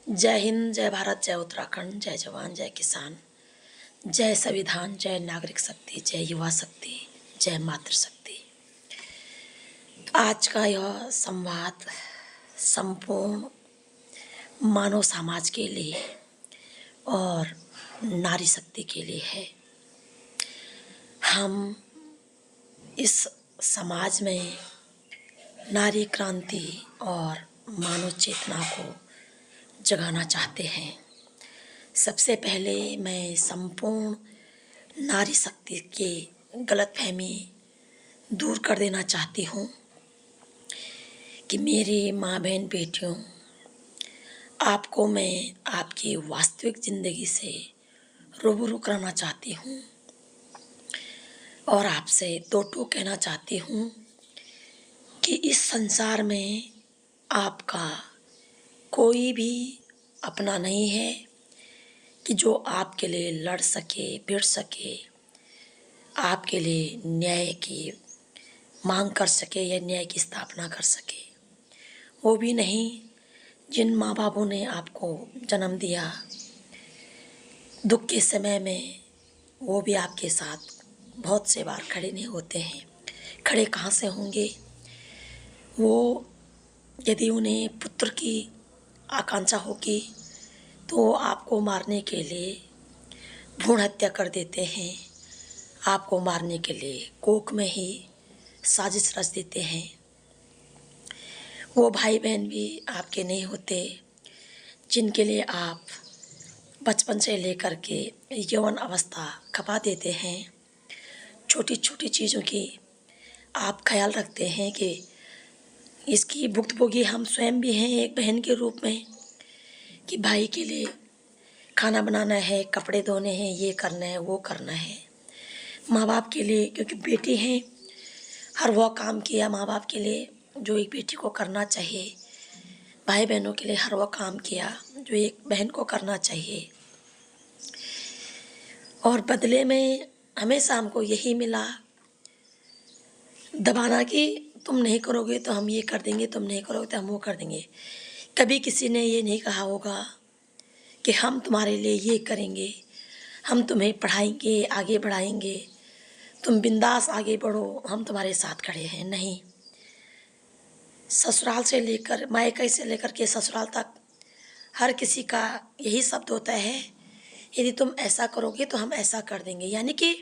जय हिंद, जय भारत, जय उत्तराखंड, जय जवान, जय किसान, जय संविधान, जय नागरिक शक्ति, जय युवा शक्ति, जय मातृशक्ति। आज का यह संवाद संपूर्ण मानव समाज के लिए और नारी शक्ति के लिए है। हम इस समाज में नारी क्रांति और मानव चेतना को जगाना चाहते हैं। सबसे पहले मैं संपूर्ण नारी शक्ति के गलतफहमी दूर कर देना चाहती हूँ कि मेरी माँ बहन बेटियों, आपको मैं आपकी वास्तविक ज़िंदगी से रूबरू कराना चाहती हूँ और आपसे दो टूक कहना चाहती हूँ कि इस संसार में आपका कोई भी अपना नहीं है कि जो आपके लिए लड़ सके, भिड़ सके, आपके लिए न्याय की मांग कर सके या न्याय की स्थापना कर सके। वो भी नहीं जिन माँ बापों ने आपको जन्म दिया दुख के समय में, वो भी आपके साथ बहुत से बार खड़े नहीं होते हैं। खड़े कहाँ से होंगे? वो यदि उन्हें पुत्र की आकांक्षा होगी तो आपको मारने के लिए भ्रूण हत्या कर देते हैं। आपको मारने के लिए कोख में ही साजिश रच देते हैं। वो भाई बहन भी आपके नहीं होते जिनके लिए आप बचपन से लेकर के यौवन अवस्था खपा देते हैं। छोटी छोटी चीज़ों की आप ख्याल रखते हैं कि इसकी भुक्तभोगी हम स्वयं भी हैं एक बहन के रूप में, कि भाई के लिए खाना बनाना है, कपड़े धोने हैं, ये करना है, वो करना है। माँ बाप के लिए, क्योंकि बेटी हैं, हर वह काम किया माँ बाप के लिए जो एक बेटी को करना चाहिए। भाई बहनों के लिए हर वह काम किया जो एक बहन को करना चाहिए। और बदले में हमेशा हमको यही मिला, दबाना कि तुम नहीं करोगे तो हम ये कर देंगे, तुम नहीं करोगे तो हम वो कर देंगे। कभी किसी ने ये नहीं कहा होगा कि हम तुम्हारे लिए ये करेंगे, हम तुम्हें पढ़ाएंगे, आगे बढ़ाएंगे, तुम बिंदास आगे बढ़ो, हम तुम्हारे साथ खड़े हैं। नहीं, ससुराल से लेकर मायके से लेकर के ससुराल तक हर किसी का यही शब्द होता है, यदि तुम ऐसा करोगे तो हम ऐसा कर देंगे। यानी कि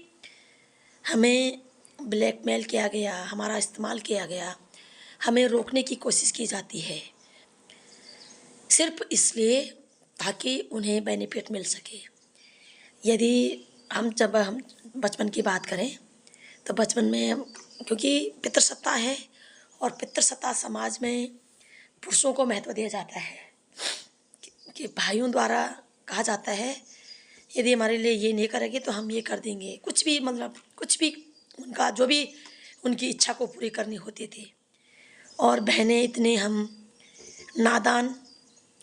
हमें ब्लैकमेल किया गया, हमारा इस्तेमाल किया गया, हमें रोकने की कोशिश की जाती है सिर्फ इसलिए ताकि उन्हें बेनिफिट मिल सके। यदि जब हम बचपन की बात करें तो बचपन में क्योंकि पितृसत्ता है और पितृसत्ता समाज में पुरुषों को महत्व दिया जाता है कि भाइयों द्वारा कहा जाता है यदि हमारे लिए ये नहीं करेंगे तो हम ये कर देंगे। कुछ भी मतलब कुछ भी उनका जो भी उनकी इच्छा को पूरी करनी होती थी। और बहनें इतने हम नादान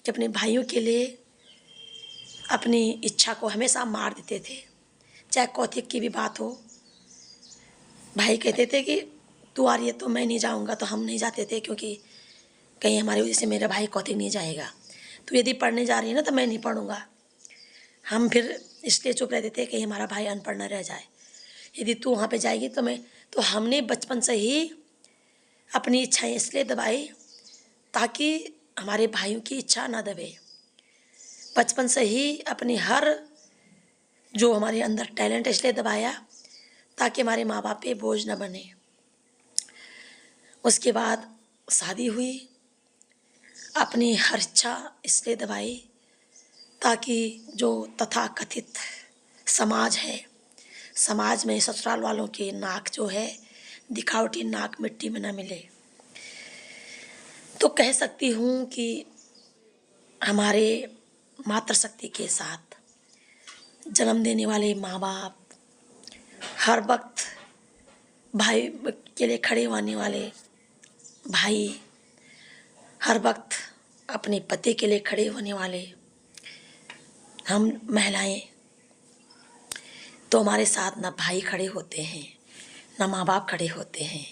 कि अपने भाइयों के लिए अपनी इच्छा को हमेशा मार देते थे। चाहे कौतिक की भी बात हो, भाई कहते थे कि तू आ रही है तो मैं नहीं जाऊंगा, तो हम नहीं जाते थे क्योंकि कहीं हमारी वजह से मेरा भाई कौतिक नहीं जाएगा। तो यदि पढ़ने जा रही है ना तो मैं नहीं पढ़ूंगा। हम फिर इसलिए चुप रहते थे कि हमारा भाई अनपढ़ न रह जाए। यदि तू वहाँ पे जाएगी तो हमने बचपन से ही अपनी इच्छाएं इसलिए दबाई ताकि हमारे भाइयों की इच्छा ना दबे। बचपन से ही अपनी हर जो हमारे अंदर टैलेंट इसलिए दबाया ताकि हमारे माँ बाप पे बोझ न बने। उसके बाद शादी हुई, अपनी हर इच्छा इसलिए दबाई ताकि जो तथाकथित समाज है, समाज में ससुराल वालों के नाक जो है दिखावटी नाक मिट्टी में न मिले। तो कह सकती हूँ कि हमारे मातृशक्ति के साथ जन्म देने वाले माँ बाप, हर वक्त भाई के लिए खड़े होने वाले भाई, हर वक्त अपने पति के लिए खड़े होने वाले हम महिलाएं, तो हमारे साथ ना भाई खड़े होते हैं, ना माँ बाप खड़े होते हैं,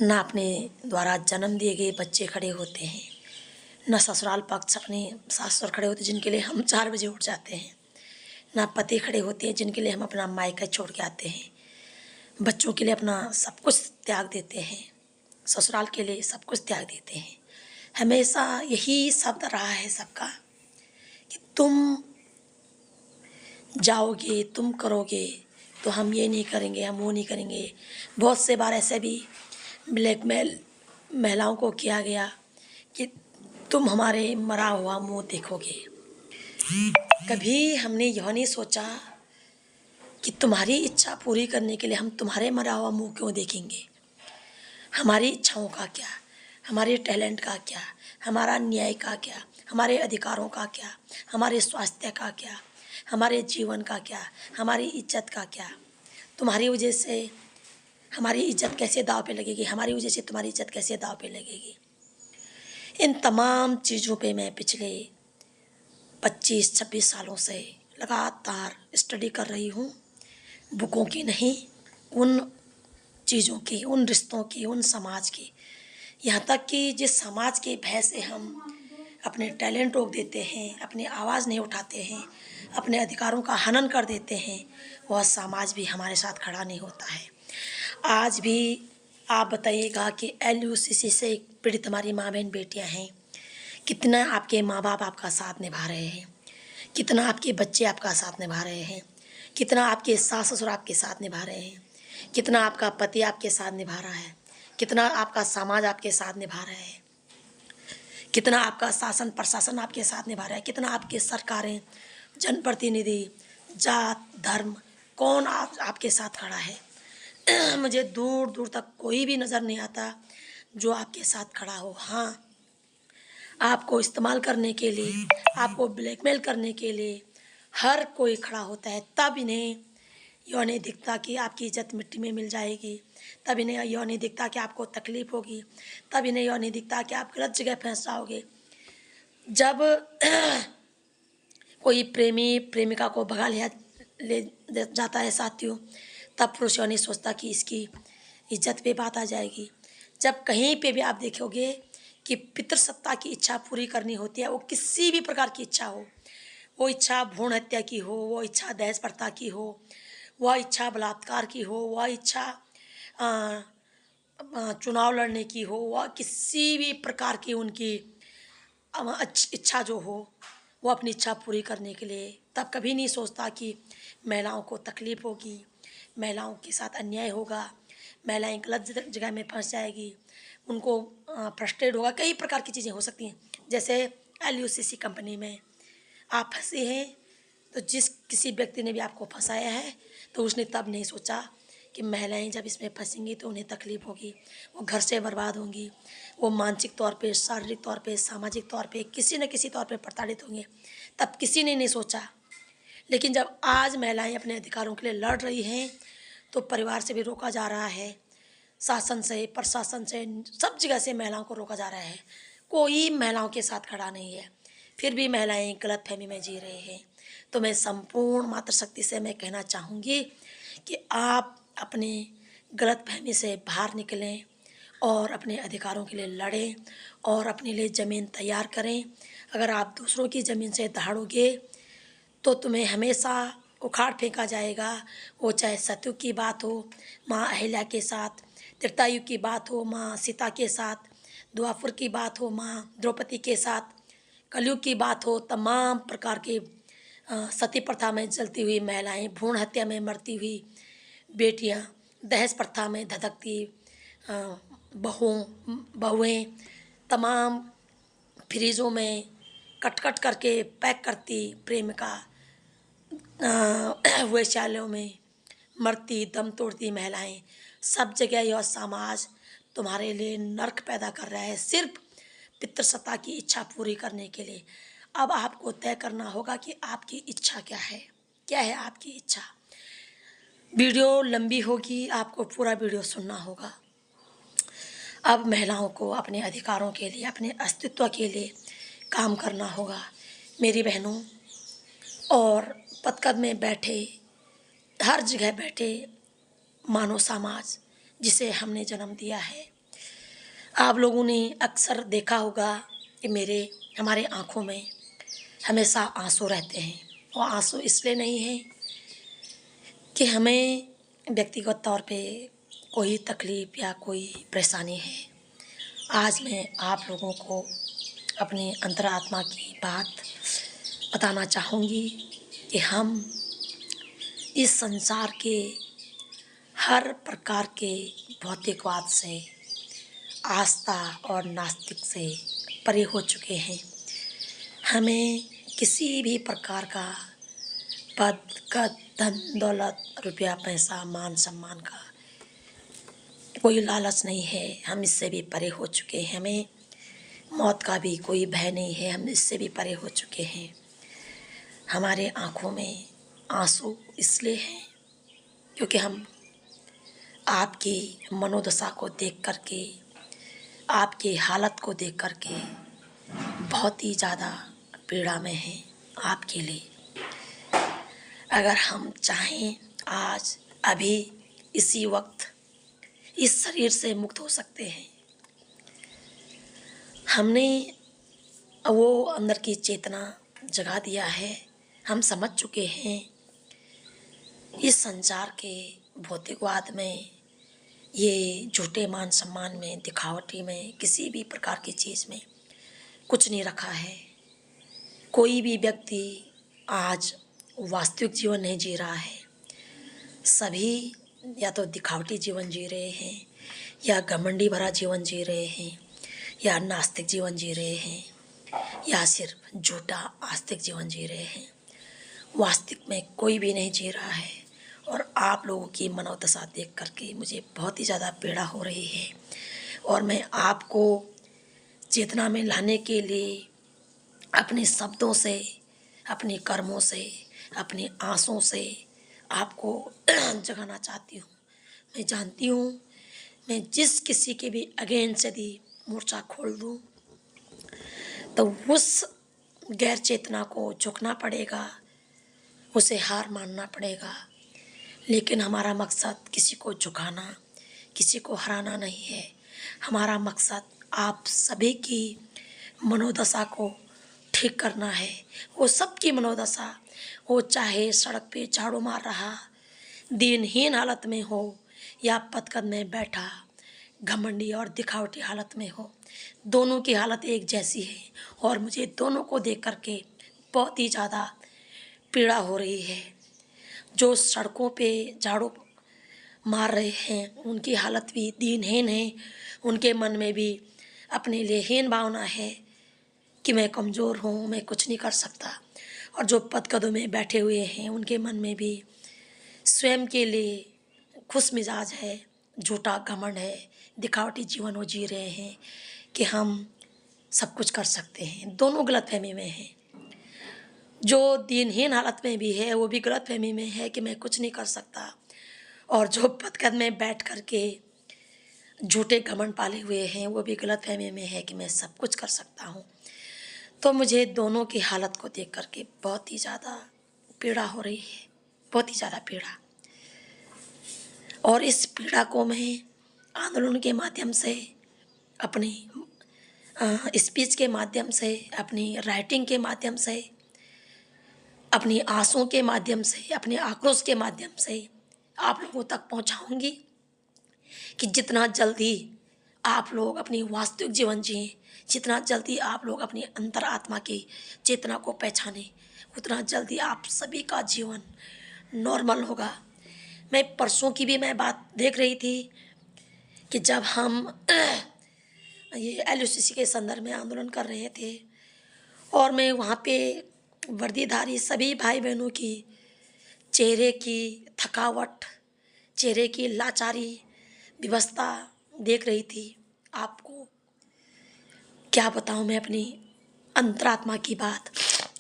ना अपने द्वारा जन्म दिए गए बच्चे खड़े होते हैं, न ससुराल पक्ष अपने सास ससुर खड़े होते जिनके लिए हम 4 बजे उठ जाते हैं, ना पति खड़े होते हैं जिनके लिए हम अपना मायका छोड़ के आते हैं, बच्चों के लिए अपना सब कुछ त्याग देते हैं, ससुराल के लिए सब कुछ त्याग देते हैं। हमेशा यही शब्द रहा है सबका कि तुम जाओगे, तुम करोगे तो हम ये नहीं करेंगे, हम वो नहीं करेंगे। बहुत से बार ऐसे भी ब्लैकमेल महिलाओं को किया गया कि तुम हमारे मरा हुआ मुंह देखोगे। कभी हमने यह नहीं सोचा कि तुम्हारी इच्छा पूरी करने के लिए हम तुम्हारे मरा हुआ मुंह क्यों देखेंगे। हमारी इच्छाओं का क्या, हमारे टैलेंट का क्या, हमारा न्याय का क्या, हमारे अधिकारों का क्या, हमारे स्वास्थ्य का क्या, हमारे जीवन का क्या, हमारी इज्जत का क्या। तुम्हारी वजह से हमारी इज्जत कैसे दाव पे लगेगी, हमारी वजह से तुम्हारी इज्जत कैसे दाव पे लगेगी। इन तमाम चीज़ों पे मैं पिछले 25-26 सालों से लगातार स्टडी कर रही हूँ, बुकों की नहीं, उन चीज़ों की, उन रिश्तों की, उन समाज की। यहाँ तक कि जिस समाज के भय से हम अपने टैलेंट रोक देते हैं, अपनी आवाज़ नहीं उठाते हैं, अपने अधिकारों का हनन कर देते हैं, वह समाज भी हमारे साथ खड़ा नहीं होता है। आज भी आप बताइएगा कि LUCC से पीड़ित हमारी माँ बहन बेटियाँ हैं, कितना आपके माँ बाप आपका साथ निभा रहे हैं, कितना आपके बच्चे आपका साथ निभा रहे हैं, कितना आपके सास ससुर आपके साथ निभा रहे हैं, कितना आपका पति आपके साथ निभा रहा है, कितना आपका समाज आपके साथ निभा रहा है, कितना आपका शासन प्रशासन आपके साथ निभा रहा है, कितना आपके सरकारें, जनप्रतिनिधि, जात धर्म, कौन आपके साथ खड़ा है। मुझे दूर दूर तक कोई भी नज़र नहीं आता जो आपके साथ खड़ा हो। हाँ, आपको इस्तेमाल करने के लिए, आपको ब्लैकमेल करने के लिए हर कोई खड़ा होता है। तब इन्हें यह नहीं दिखता कि आपकी इज्जत मिट्टी में मिल जाएगी, तब इन्हें यह नहीं दिखता कि आपको तकलीफ़ होगी, तब इन्हें यह नहीं दिखता कि आप गलत जगह फंस जाओगे। जब कोई प्रेमी प्रेमिका को भगा ले जाता है साथियों, तब पुरुष यह नहीं सोचता कि इसकी इज्जत पे बात आ जाएगी। जब कहीं पे भी आप देखोगे कि पितृसत्ता की इच्छा पूरी करनी होती है, वो किसी भी प्रकार की इच्छा हो, वो इच्छा भ्रूण हत्या की हो, वो इच्छा दहेज प्रथा की हो, वह इच्छा बलात्कार की हो, वह इच्छा चुनाव लड़ने की हो, वह किसी भी प्रकार की उनकी इच्छा जो हो, वो अपनी इच्छा पूरी करने के लिए तब कभी नहीं सोचता कि महिलाओं को तकलीफ़ होगी, महिलाओं के साथ अन्याय होगा, महिलाएं गलत जगह में फंस जाएगी, उनको फ्रस्ट्रेट होगा, कई प्रकार की चीज़ें हो सकती हैं। जैसे LUCC कंपनी में आप फंसे हैं, तो जिस किसी व्यक्ति ने भी आपको फंसाया है तो उसने तब नहीं सोचा कि महिलाएं जब इसमें फंसेंगी तो उन्हें तकलीफ़ होगी, वो घर से बर्बाद होंगी, वो मानसिक तौर पे, शारीरिक तौर पे, सामाजिक तौर पे, किसी न किसी तौर पे प्रताड़ित होंगे। तब किसी ने नहीं सोचा। लेकिन जब आज महिलाएं अपने अधिकारों के लिए लड़ रही हैं तो परिवार से भी रोका जा रहा है, शासन से, प्रशासन से, सब जगह से महिलाओं को रोका जा रहा है। कोई महिलाओं के साथ खड़ा नहीं है, फिर भी महिलाएं गलतफहमी में जी रही हैं। तो मैं संपूर्ण मातृशक्ति से मैं कहना चाहूँगी कि आप अपने गलतफहमी से बाहर निकलें और अपने अधिकारों के लिए लड़ें और अपने लिए ज़मीन तैयार करें। अगर आप दूसरों की ज़मीन से दहाड़ोगे तो तुम्हें हमेशा उखाड़ फेंका जाएगा। वो चाहे सतयुग की बात हो, माँ अहिल्या के साथ, त्रेतायुग की बात हो, माँ सीता के साथ, द्वापर की बात हो, माँ द्रौपदी के साथ, कलयुग की बात हो, तमाम प्रकार के सती प्रथा में जलती हुई महिलाएं, भ्रूण हत्या में मरती हुई बेटियां, दहेज प्रथा में धधकती बहुएं, तमाम फ्रीजों में कट करके पैक करती प्रेमिका, वैश्यालयों में मरती दम तोड़ती महिलाएं, सब जगह यह समाज तुम्हारे लिए नर्क पैदा कर रहा है, सिर्फ पितृसत्ता की इच्छा पूरी करने के लिए। अब आपको तय करना होगा कि आपकी इच्छा क्या है आपकी इच्छा। वीडियो लंबी होगी, आपको पूरा वीडियो सुनना होगा। अब महिलाओं को अपने अधिकारों के लिए, अपने अस्तित्व के लिए काम करना होगा। मेरी बहनों और पदकद में बैठे, हर जगह बैठे मानव समाज जिसे हमने जन्म दिया है, आप लोगों ने अक्सर देखा होगा कि हमारे आँखों में हमेशा आंसू रहते हैं। वो आंसू इसलिए नहीं है कि हमें व्यक्तिगत तौर पे कोई तकलीफ़ या कोई परेशानी है। आज मैं आप लोगों को अपनी अंतरात्मा की बात बताना चाहूँगी कि हम इस संसार के हर प्रकार के भौतिकवाद से, आस्था और नास्तिक से परे हो चुके हैं। हमें किसी भी प्रकार का पद का, धन दौलत, रुपया पैसा, मान सम्मान का कोई लालच नहीं है। हम इससे भी परे हो चुके हैं। हमें मौत का भी कोई भय नहीं है। हम इससे भी परे हो चुके हैं। हमारे आँखों में आंसू इसलिए हैं क्योंकि हम आपकी मनोदशा को देख कर के, आपकी हालत को देख कर के बहुत ही ज़्यादा पीड़ा में हैं आपके लिए। अगर हम चाहें आज अभी इसी वक्त इस शरीर से मुक्त हो सकते हैं। हमने वो अंदर की चेतना जगा दिया है। हम समझ चुके हैं इस संसार के भौतिकवाद में, ये झूठे मान सम्मान में, दिखावटी में, किसी भी प्रकार की चीज़ में कुछ नहीं रखा है। कोई भी व्यक्ति आज वास्तविक जीवन नहीं जी रहा है। सभी या तो दिखावटी जीवन जी रहे हैं, या घमंडी भरा जीवन जी रहे हैं, या नास्तिक जीवन जी रहे हैं, या सिर्फ झूठा आस्तिक जीवन जी रहे हैं। वास्तविक में कोई भी नहीं जी रहा है। और आप लोगों की मनोदशा देख करके मुझे बहुत ही ज़्यादा पीड़ा हो रही है। और मैं आपको चेतना में लाने के लिए अपने शब्दों से, अपने कर्मों से, अपने आंसुओं से आपको जगाना चाहती हूँ। मैं जानती हूँ मैं जिस किसी के भी अगेंस्ट यदि मोर्चा खोल दूँ तो उस गैर चेतना को झुकना पड़ेगा, उसे हार मानना पड़ेगा। लेकिन हमारा मकसद किसी को झुकाना, किसी को हराना नहीं है। हमारा मकसद आप सभी की मनोदशा को ठीक करना है। वो सबकी मनोदशा, वो चाहे सड़क पे झाड़ू मार रहा, दीनहीन हालत में हो, या पदकद में बैठा घमंडी और दिखावटी हालत में हो, दोनों की हालत एक जैसी है। और मुझे दोनों को देख करके बहुत ही ज़्यादा पीड़ा हो रही है। जो सड़कों पे झाड़ू मार रहे हैं उनकी हालत भी दीनहीन है। उनके मन में भी अपने लिए हीन भावना है कि मैं कमज़ोर हूँ, मैं कुछ नहीं कर सकता। और जो पदकदों में बैठे हुए हैं उनके मन में भी स्वयं के लिए खुश मिजाज है, झूठा घमंड है, दिखावटी जीवन वो जी रहे हैं कि हम सब कुछ कर सकते हैं। दोनों गलतफहमी में हैं। जो दीनहीन हालत में भी है वो भी गलतफहमी में है कि मैं कुछ नहीं कर सकता। और जो पदकद में बैठ कर के झूठे घमंड पाले हुए हैं वो भी गलतफहमी में है कि मैं सब कुछ कर सकता हूँ। तो मुझे दोनों की हालत को देख कर के बहुत ही ज़्यादा पीड़ा हो रही है, बहुत ही ज़्यादा पीड़ा। और इस पीड़ा को मैं आंदोलन के माध्यम से, अपनी स्पीच के माध्यम से, अपनी राइटिंग के माध्यम से, अपनी आंसुओं के माध्यम से, अपने आक्रोश के माध्यम से आप लोगों तक पहुंचाऊंगी कि जितना जल्दी आप लोग अपनी वास्तविक जीवन जिएं, जितना जल्दी आप लोग अपनी अंतरात्मा की चेतना को पहचानें, उतना जल्दी आप सभी का जीवन नॉर्मल होगा। मैं परसों की भी मैं बात देख रही थी कि जब हम ये LUCC के संदर्भ में आंदोलन कर रहे थे और मैं वहाँ पे वर्दीधारी सभी भाई बहनों की चेहरे की थकावट, चेहरे की लाचारी, विवशता देख रही थी। आपको क्या बताऊँ मैं अपनी अंतरात्मा की बात।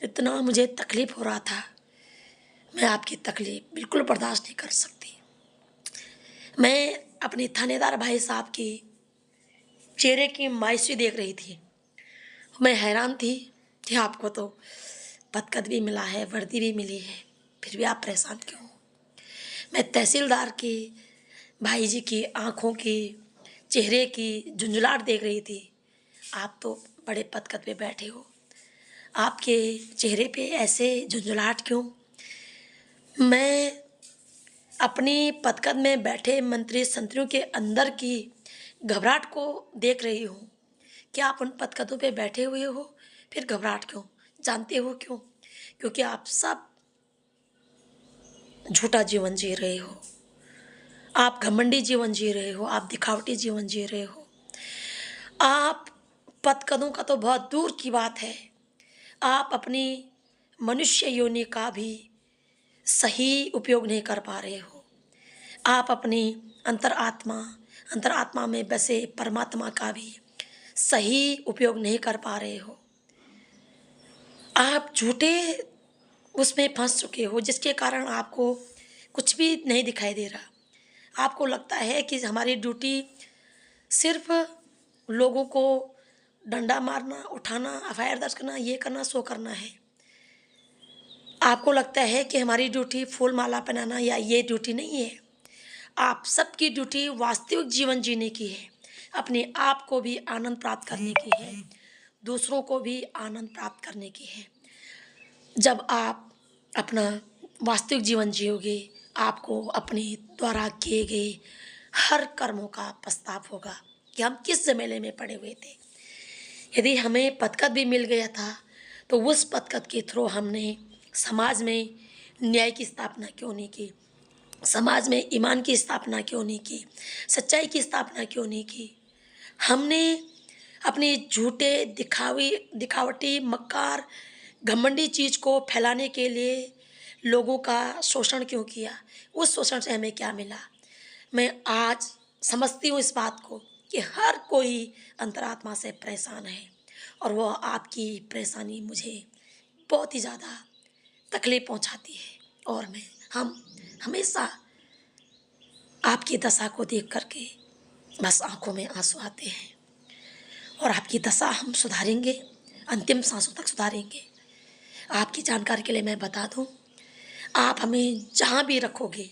इतना मुझे तकलीफ़ हो रहा था, मैं आपकी तकलीफ़ बिल्कुल बर्दाश्त नहीं कर सकती। मैं अपने थानेदार भाई साहब की चेहरे की मायूसी देख रही थी। मैं हैरान थी कि आपको तो पदकद भी मिला है, वर्दी भी मिली है, फिर भी आप परेशान क्यों हो। मैं तहसीलदार की भाई जी की आँखों की, चेहरे की झुंझुलाहट देख रही थी। आप तो बड़े पदकद पे बैठे हो, आपके चेहरे पे ऐसे झुंझुलाहट क्यों? मैं अपनी पदकद में बैठे मंत्री संतरियों के अंदर की घबराहट को देख रही हूँ। क्या आप उन पदकदों पे बैठे हुए हो? फिर घबराहट क्यों? जानते हो क्यों? क्योंकि आप सब झूठा जीवन जी रहे हो, आप घमंडी जीवन जी रहे हो, आप दिखावटी जीवन जी रहे हो। आप पदकदों का तो बहुत दूर की बात है, आप अपनी मनुष्य योनि का भी सही उपयोग नहीं कर पा रहे हो। आप अपनी अंतरात्मा में बसे परमात्मा का भी सही उपयोग नहीं कर पा रहे हो। आप झूठे उसमें फंस चुके हो, जिसके कारण आपको कुछ भी नहीं दिखाई दे रहा। आपको लगता है कि हमारी ड्यूटी सिर्फ लोगों को डंडा मारना, उठाना, एफआईआर दर्ज करना, ये करना, सो करना है। आपको लगता है कि हमारी ड्यूटी फूल माला पहनाना या ये ड्यूटी नहीं है। आप सबकी ड्यूटी वास्तविक जीवन जीने की है, अपने आप को भी आनंद प्राप्त करने की है, दूसरों को भी आनंद प्राप्त करने की है। जब आप अपना वास्तविक जीवन जियोगे, आपको अपने द्वारा किए गए हर कर्मों का पछतावा होगा कि हम किस झमेले में पड़े हुए थे। यदि हमें पदकद भी मिल गया था, तो उस पदकद के थ्रू हमने समाज में न्याय की स्थापना क्यों नहीं की? समाज में ईमान की स्थापना क्यों नहीं की? सच्चाई की स्थापना क्यों नहीं की? हमने अपनी झूठे दिखावटी मक्कार घमंडी चीज़ को फैलाने के लिए लोगों का शोषण क्यों किया? उस शोषण से हमें क्या मिला? मैं आज समझती हूँ इस बात को कि हर कोई अंतरात्मा से परेशान है, और वह आपकी परेशानी मुझे बहुत ही ज़्यादा तकलीफ पहुँचाती है। और हम हमेशा आपकी दशा को देख करके बस आंखों में आंसू आते हैं, और आपकी दशा हम सुधारेंगे, अंतिम सांसों तक सुधारेंगे। आपकी जानकारी के लिए मैं बता दूं, आप हमें जहाँ भी रखोगे,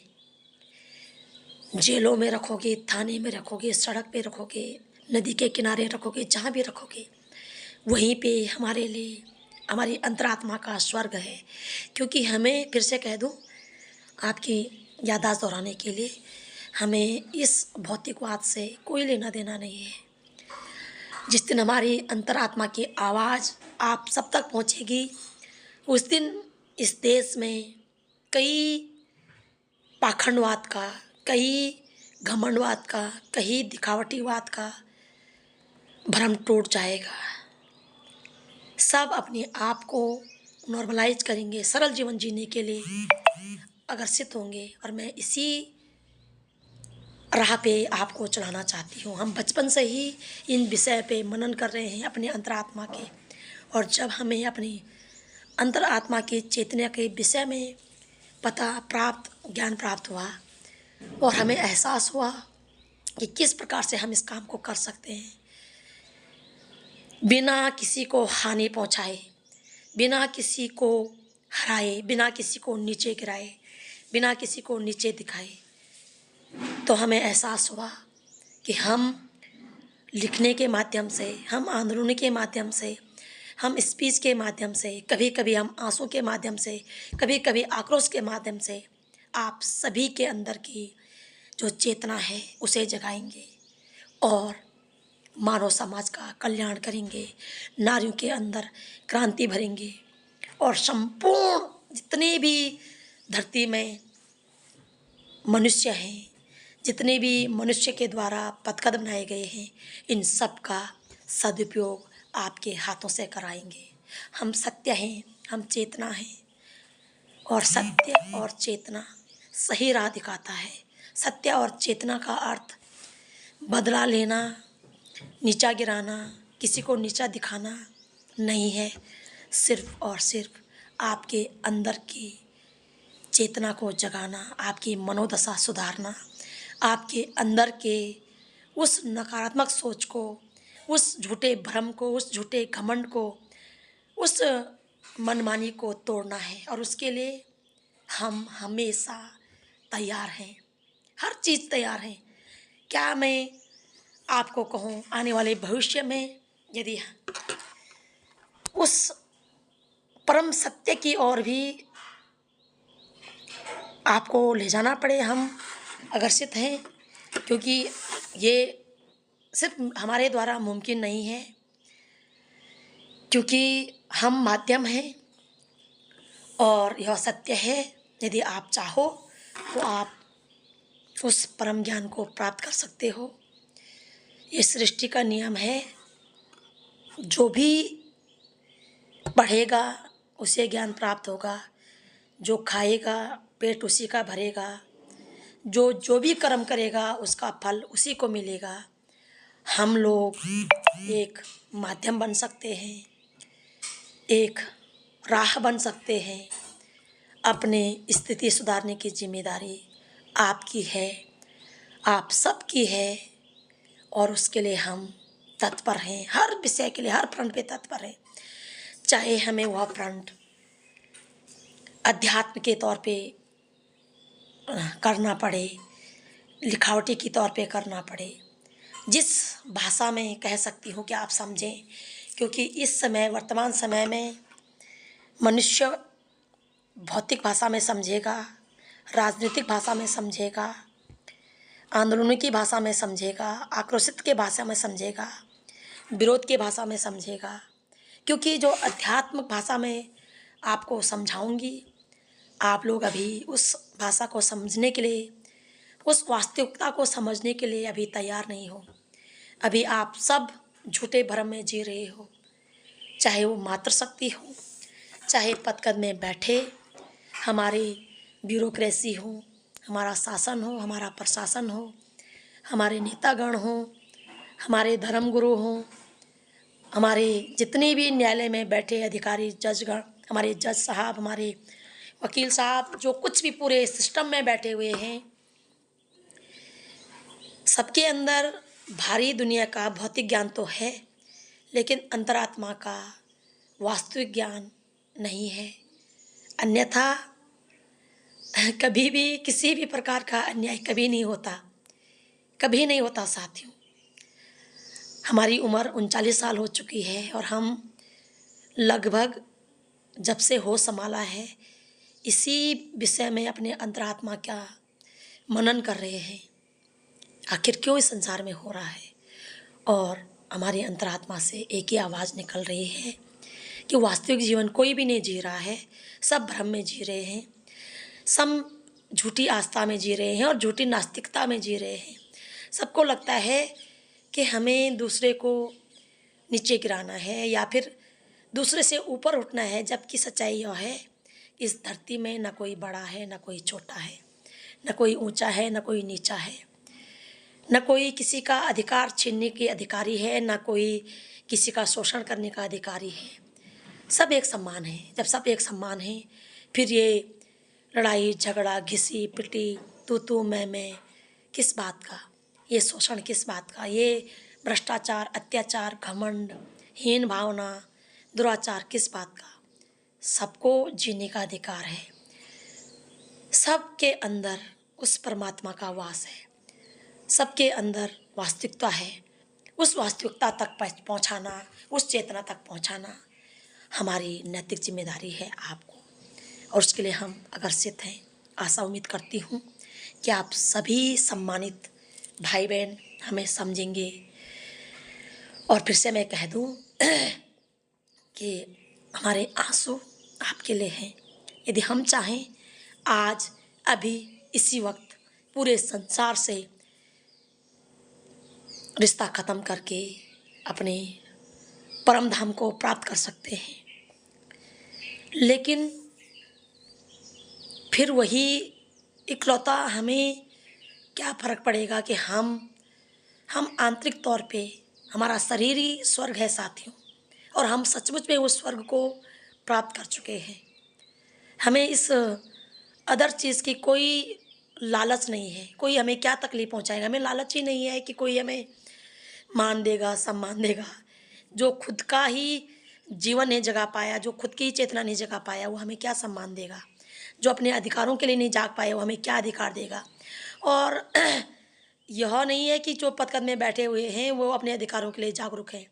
जेलों में रखोगे, थाने में रखोगे, सड़क पे रखोगे, नदी के किनारे रखोगे, जहाँ भी रखोगे, वहीं पे हमारे लिए हमारी अंतरात्मा का स्वर्ग है। क्योंकि हमें फिर से कह दूं, आपकी याददाश्त दोहराने के लिए, हमें इस भौतिकवाद से कोई लेना देना नहीं है। जिस दिन हमारी अंतरात्मा की आवाज़ आप सब तक पहुंचेगी, उस दिन इस देश में कई पाखंडवाद का, कई घमंडवाद का, कई दिखावटीवाद का भ्रम टूट जाएगा। सब अपने आप को नॉर्मलाइज करेंगे, सरल जीवन जीने के लिए अग्रसित होंगे, और मैं इसी राह पे आपको चढ़ाना चाहती हूँ। हम बचपन से ही इन विषय पे मनन कर रहे हैं अपने अंतरात्मा के, और जब हमें अपनी अंतरात्मा की चेतना के विषय में ज्ञान प्राप्त हुआ, और हमें एहसास हुआ कि किस प्रकार से हम इस काम को कर सकते हैं बिना किसी को हानि पहुंचाए, बिना किसी को हराए, बिना किसी को नीचे गिराए, बिना किसी को नीचे दिखाए। तो हमें एहसास हुआ कि हम लिखने के माध्यम से, हम आंदोलन के माध्यम से, हम स्पीच के माध्यम से, कभी कभी हम आंसू के माध्यम से, कभी कभी आक्रोश के माध्यम से आप सभी के अंदर की जो चेतना है उसे जगाएंगे, और मानव समाज का कल्याण करेंगे, नारियों के अंदर क्रांति भरेंगे, और संपूर्ण जितने भी धरती में मनुष्य हैं, जितने भी मनुष्य के द्वारा पदकद बनाए गए हैं, इन सब का सदुपयोग आपके हाथों से कराएंगे। हम सत्य हैं, हम चेतना हैं, और सत्य और चेतना सही राह दिखाता है। सत्य और चेतना का अर्थ बदला लेना, नीचा गिराना, किसी को नीचा दिखाना नहीं है। सिर्फ और सिर्फ आपके अंदर की चेतना को जगाना, आपकी मनोदशा सुधारना, आपके अंदर के उस नकारात्मक सोच को, उस झूठे भ्रम को, उस झूठे घमंड को, उस मनमानी को तोड़ना है। और उसके लिए हम हमेशा तैयार हैं, हर चीज़ तैयार हैं। क्या मैं आपको कहूँ, आने वाले भविष्य में यदि उस परम सत्य की ओर भी आपको ले जाना पड़े, हम आकर्षित हैं, क्योंकि ये सिर्फ हमारे द्वारा मुमकिन नहीं है, क्योंकि हम माध्यम हैं और यह सत्य है। यदि आप चाहो तो आप उस परम ज्ञान को प्राप्त कर सकते हो। ये सृष्टि का नियम है, जो भी पढ़ेगा उसे ज्ञान प्राप्त होगा, जो खाएगा पेट उसी का भरेगा, जो भी कर्म करेगा उसका फल उसी को मिलेगा। हम लोग एक माध्यम बन सकते हैं, एक राह बन सकते हैं। अपने स्थिति सुधारने की जिम्मेदारी आपकी है, आप सबकी है, और उसके लिए हम तत्पर हैं। हर विषय के लिए, हर फ्रंट पे तत्पर हैं। चाहे हमें वह फ्रंट अध्यात्म के तौर पे करना पड़े, लिखावटी के तौर पे करना पड़े, जिस भाषा में कह सकती हूँ कि आप समझें, क्योंकि इस समय वर्तमान समय में मनुष्य भौतिक भाषा में समझेगा, राजनीतिक भाषा में समझेगा, आंदोलन की भाषा में समझेगा, आक्रोशित के भाषा में समझेगा, विरोध की भाषा में समझेगा। क्योंकि जो अध्यात्मिक भाषा में आपको समझाऊंगी, आप लोग अभी उस भाषा को समझने के लिए, उस वास्तविकता को समझने के लिए अभी तैयार नहीं हो। अभी आप सब झूठे भ्रम में जी रहे हो, चाहे वो मातृशक्ति हो, चाहे पदकद में बैठे हमारी ब्यूरोक्रेसी हो, हमारा शासन हो, हमारा प्रशासन हो, हमारे नेतागण हो, हमारे धर्मगुरु हो, हमारे जितने भी न्यायालय में बैठे अधिकारी जजगण, हमारे जज साहब, हमारे वकील साहब, जो कुछ भी पूरे सिस्टम में बैठे हुए हैं, सबके अंदर भारी दुनिया का भौतिक ज्ञान तो है, लेकिन अंतरात्मा का वास्तविक ज्ञान नहीं है। अन्यथा कभी भी किसी भी प्रकार का अन्याय कभी नहीं होता, कभी नहीं होता साथियों। हमारी उम्र 39 साल हो चुकी है और हम लगभग जब से होश संभाला है इसी विषय में अपने अंतरात्मा का मनन कर रहे हैं। आखिर क्यों इस संसार में हो रहा है, और हमारी अंतरात्मा से एक ही आवाज़ निकल रही है कि वास्तविक जीवन कोई भी नहीं जी रहा है, सब भ्रम में जी रहे हैं, सब झूठी आस्था में जी रहे हैं और झूठी नास्तिकता में जी रहे हैं। सबको लगता है कि हमें दूसरे को नीचे गिराना है या फिर दूसरे से ऊपर उठना है, जबकि सच्चाई यह है, इस धरती में न कोई बड़ा है न कोई छोटा है, न कोई ऊंचा है न कोई नीचा है, न कोई किसी का अधिकार छीनने के अधिकारी है, न कोई किसी का शोषण करने का अधिकारी है। सब एक समान है। जब सब एक समान है, फिर ये लड़ाई झगड़ा, घिसी पिटी, तू मैं किस बात का, ये शोषण किस बात का, ये भ्रष्टाचार, अत्याचार, घमंड, हीन भावना, दुराचार किस बात का। सबको जीने का अधिकार है, सबके अंदर उस परमात्मा का वास है, सबके अंदर वास्तविकता है। उस वास्तविकता तक पहुंचाना, उस चेतना तक पहुंचाना हमारी नैतिक जिम्मेदारी है आपको, और उसके लिए हम आकर्षित हैं। आशा उम्मीद करती हूँ कि आप सभी सम्मानित भाई बहन हमें समझेंगे। और फिर से मैं कह दूँ कि हमारे आंसू आपके लिए हैं। यदि हम चाहें आज अभी इसी वक्त पूरे संसार से रिश्ता ख़त्म करके अपने परम धाम को प्राप्त कर सकते हैं, लेकिन फिर वही इकलौता हमें क्या फ़र्क पड़ेगा कि हम आंतरिक तौर पे, हमारा शरीर ही स्वर्ग है साथियों, और हम सचमुच में उस स्वर्ग को प्राप्त कर चुके हैं। हमें इस अदर चीज़ की कोई लालच नहीं है। कोई हमें क्या तकलीफ़ पहुंचाएगा, हमें लालच ही नहीं है कि कोई हमें मान देगा, सम्मान देगा। जो खुद का ही जीवन नहीं जगा पाया, जो खुद की ही चेतना नहीं जगा पाया, वो हमें क्या सम्मान देगा। जो अपने अधिकारों के लिए नहीं जाग पाए, वो हमें क्या अधिकार देगा। और यह नहीं है कि जो पदकद में बैठे हुए हैं वो अपने अधिकारों के लिए जागरूक हैं।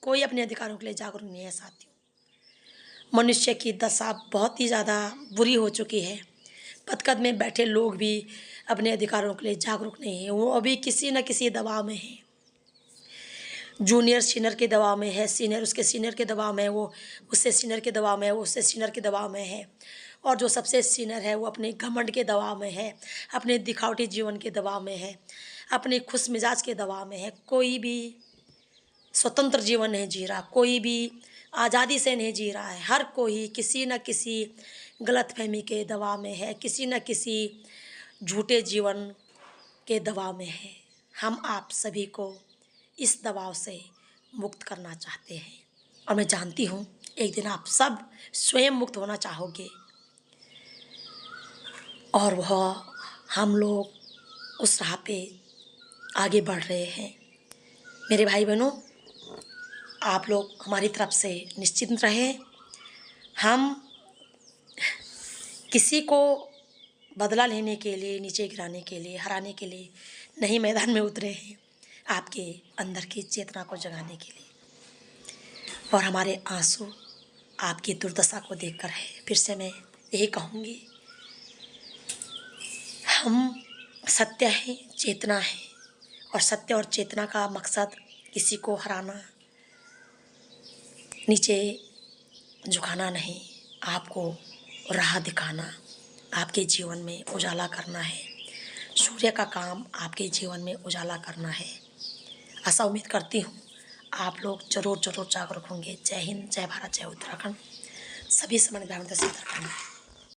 कोई अपने अधिकारों के लिए जागरूक नहीं है साथियों। मनुष्य की दशा बहुत ही ज़्यादा बुरी हो चुकी है। पदकद में बैठे लोग भी अपने अधिकारों के लिए जागरूक नहीं हैं, वो अभी किसी न किसी दबाव में हैं। जूनियर सीनियर के दबाव में है, सीनियर उसके सीनियर के दबाव में है, वो उससे सीनियर के दबाव में है, वो उससे सीनियर के दबाव में है। और जो सबसे सीनियर है वो अपने घमंड के दबाव में है, अपने दिखावटी जीवन के दबाव में है, अपने खुश मिजाज के दबाव में है। कोई भी स्वतंत्र जीवन नहीं जी रहा, कोई भी आज़ादी से नहीं जी रहा है। हर कोई किसी न किसी गलतफहमी के दबाव में है, किसी न किसी झूठे जीवन के दबाव में है। हम आप सभी को इस दबाव से मुक्त करना चाहते हैं और मैं जानती हूँ एक दिन आप सब स्वयं मुक्त होना चाहोगे और वह हम लोग उस राह पे आगे बढ़ रहे हैं। मेरे भाई बहनों, आप लोग हमारी तरफ से निश्चिंत रहें। हम किसी को बदला लेने के लिए, नीचे गिराने के लिए, हराने के लिए नहीं मैदान में उतरे हैं, आपके अंदर की चेतना को जगाने के लिए। और हमारे आंसू आपकी दुर्दशा को देखकर है। फिर से मैं यही कहूँगी, हम सत्य हैं, चेतना है, और सत्य और चेतना का मकसद किसी को हराना, नीचे झुकाना नहीं, आपको राह दिखाना, आपके जीवन में उजाला करना है। सूर्य का काम आपके जीवन में उजाला करना है। ऐसा उम्मीद करती हूँ आप लोग जरूर जागरूक होंगे। जय हिंद, जय भारत, जय उत्तराखंड। सभी समझ भाई उत्तराखंड।